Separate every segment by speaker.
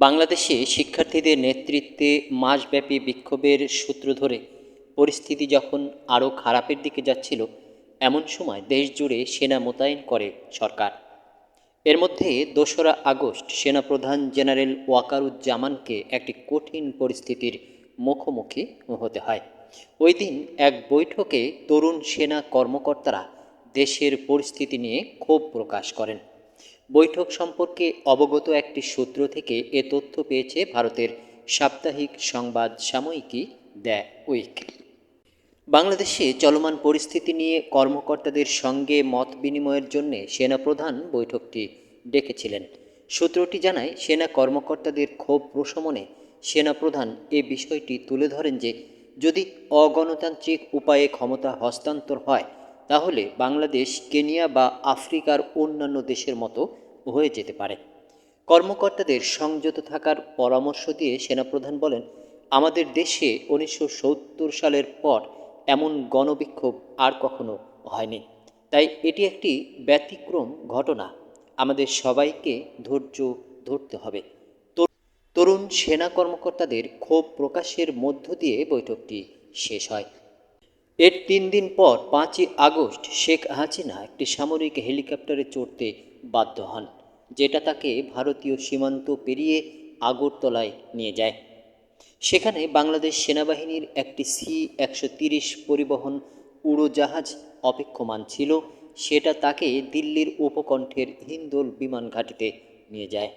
Speaker 1: বাংলাদেশে শিক্ষার্থীদের নেতৃত্বে মাসব্যাপী বিক্ষোভের সূত্র ধরে পরিস্থিতি যখন আরও খারাপের দিকে যাচ্ছিল, এমন সময় দেশজুড়ে সেনা মোতায়েন করে সরকার। এর মধ্যে ২রা আগস্ট সেনাপ্রধান জেনারেল ওয়াকারুজ্জামানকে একটি কঠিন পরিস্থিতির মুখোমুখি হতে হয়। ওই দিন এক বৈঠকে তরুণ সেনা কর্মকর্তারা দেশের পরিস্থিতি নিয়ে ক্ষোভ প্রকাশ করেন। বৈঠক সম্পর্কে অবগত একটি সূত্র থেকে এ তথ্য পেয়েছে ভারতের সাপ্তাহিক সংবাদ সাময়িকী দ্য উইক। বাংলাদেশে চলমান পরিস্থিতি নিয়ে কর্মকর্তাদের সঙ্গে মত বিনিময়ের জন্য সেনাপ্রধান বৈঠকটি ডেকেছিলেন। সূত্রটি জানায়, সেনা কর্মকর্তাদের ক্ষোভ প্রশমনে সেনাপ্রধান এ বিষয়টি তুলে ধরেন যে যদি অগণতান্ত্রিক উপায়ে ক্ষমতা হস্তান্তর হয়, তাহলে বাংলাদেশ কেনিয়া বা আফ্রিকার অন্যান্য দেশের মতো হয়ে যেতে পারে। কর্মকর্তাদের সংযত থাকার পরামর্শ দিয়ে সেনাপ্রধান বলেন, আমাদের দেশে ১৯৭০ সালের পর এমন গণবিক্ষোভ আর কখনো হয়নি, তাই এটি একটি ব্যতিক্রম ঘটনা। আমাদের সবাইকে ধৈর্য ধরতে হবে। তরুণ সেনা কর্মকর্তাদের ক্ষোভ প্রকাশের মধ্য দিয়ে বৈঠকটি শেষ হয়। এর ৩ দিন পর ৫ই আগস্ট শেখ হাসিনা একটি সামরিক হেলিকপ্টারে চড়তে বাধ্য হন, যেটা তাকে ভারতীয় সীমান্ত পেরিয়ে আগরতলায় নিয়ে যায়। সেখানে বাংলাদেশ সেনাবাহিনীর একটি C-১৩০ পরিবহন উড়োজাহাজ অপেক্ষমান ছিল। সেটা তাকে দিল্লির উপকণ্ঠের হিন্দোল বিমান ঘাঁটিতে নিয়ে যায়।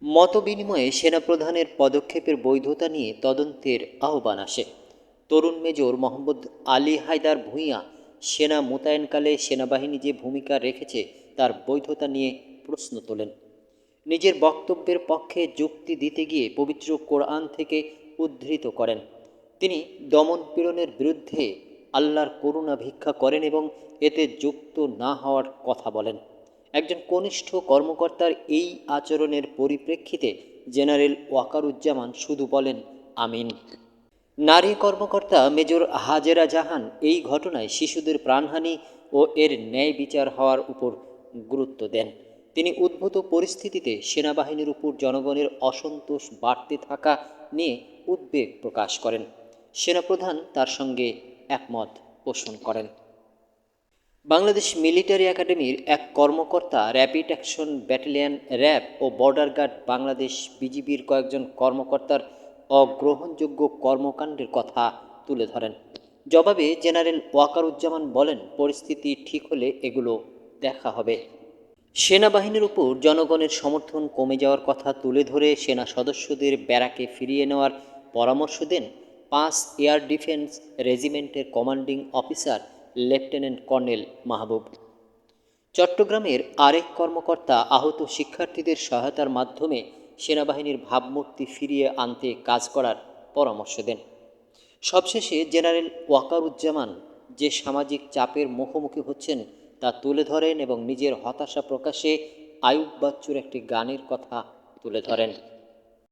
Speaker 1: মতবিনিময়ে সেনাপ্রধানের পদক্ষেপের বৈধতা নিয়ে তদন্তের আহ্বান আসে। তরুণ মেজর মোহাম্মদ আলী হায়দার ভূঁইয়া সেনা মোতায়েনকালে সেনাবাহিনী যে ভূমিকা রেখেছে তার বৈধতা নিয়ে প্রশ্ন তোলেন। নিজের বক্তব্যের পক্ষে যুক্তি দিতে গিয়ে পবিত্র কোরআন থেকে উদ্ধৃত করেন। তিনি দমন পীড়নের বিরুদ্ধে আল্লাহর করুণা ভিক্ষা করেন এবং এতে যুক্ত না হওয়ার কথা বলেন। একজন কনিষ্ঠ কর্মকর্তার এই আচরণের পরিপ্রেক্ষিতে জেনারেল ওয়াকারুজ্জামান শুধু বলেন আমিন। নারী কর্মকর্তা মেজর হাজেরা জাহান এই ঘটনায় শিশুদের প্রাণহানি ও এর ন্যায় বিচার হওয়ার উপর গুরুত্ব দেন। তিনি উদ্ভূত পরিস্থিতিতে সেনাবাহিনীর উপর জনগণের অসন্তোষ বাড়তে থাকা নিয়ে উদ্বেগ প্রকাশ করেন। সেনাপ্রধান তার সঙ্গে একমত পোষণ করেন। বাংলাদেশ মিলিটারি একাডেমির এক কর্মকর্তা র্যাপিড অ্যাকশন ব্যাটালিয়ন র্যাব ও বর্ডার গার্ড বাংলাদেশ বিজিবির কয়েকজন কর্মকর্তার অগ্রহণযোগ্য কর্মকাণ্ডের কথা তুলে ধরেন। জবাবে জেনারেল ওয়াকারুজ্জামান বলেন, পরিস্থিতি ঠিক হলে এগুলো দেখা হবে। সেনাবাহিনীর উপর জনগণের সমর্থন কমে যাওয়ার কথা তুলে ধরে সেনা সদস্যদের ব্যারাকে ফিরিয়ে নেওয়ার পরামর্শ দেন ৫ এয়ার ডিফেন্স রেজিমেন্টের commanding officer lieutenant colonel Mahbub. চট্টগ্রামের আরেক কর্মকর্তা আহত শিক্ষার্থীদের সহায়তার মাধ্যমে সেনাবাহিনীর ভাবমূর্তি ফিরিয়ে আনতে কাজ করার পরামর্শ দেন। সবশেষে জেনারেল ওয়াকারুজ্জামান যে সামাজিক চাপের মুখোমুখি হচ্ছেন তা তুলে ধরেন এবং নিজের হতাশা প্রকাশে আইয়ুব বাচ্চুর একটি গানের কথা তুলে ধরেন।